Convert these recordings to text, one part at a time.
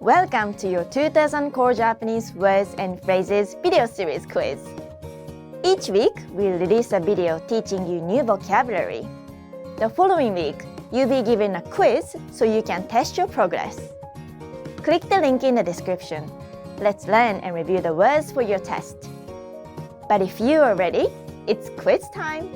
Welcome to your 2000 Core Japanese Words and Phrases video series quiz. Each week, we'll release a video teaching you new vocabulary. The following week, you'll be given a quiz so you can test your progress. Click the link in the description. Let's learn and review the words for your test. But if you are ready, it's quiz time!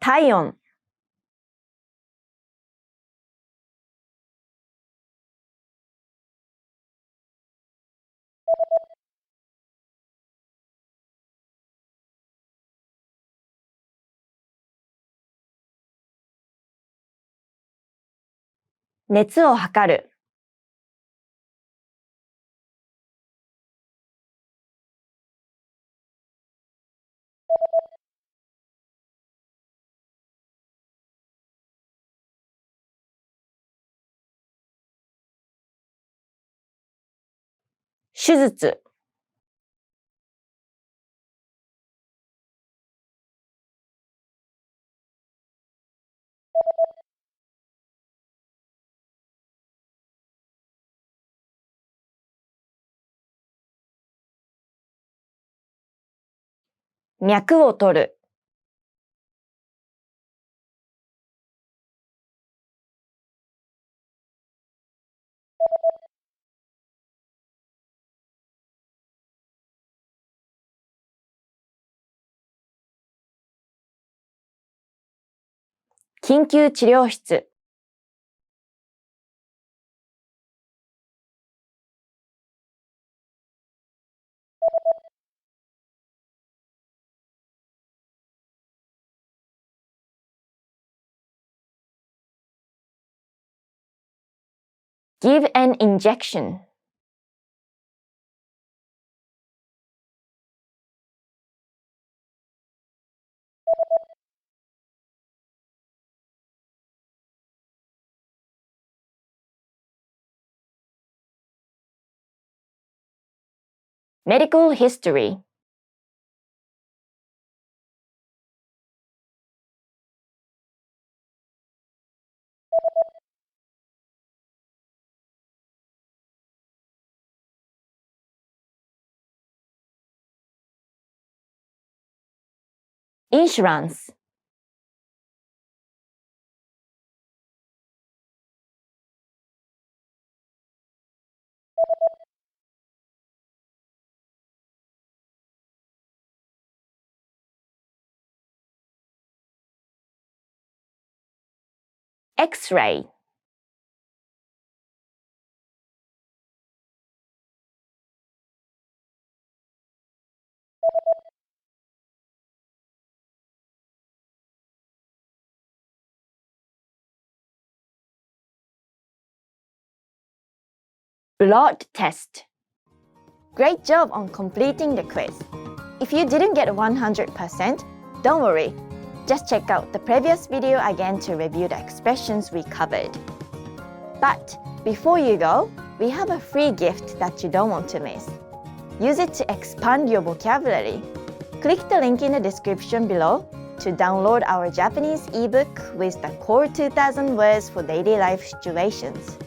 Taion. 熱を測る。手術。脈を取る。緊急治療室。Give an injection. Medical history. Insurance. X-ray. Blood test. Great job on completing the quiz. If you didn't get 100%, don't worry. Just check out the previous video again to review the expressions we covered. But before you go, we have a free gift that you don't want to miss. Use it to expand your vocabulary. Click the link in the description below to download our Japanese ebook with the Core 2000 Words for Daily Life Situations.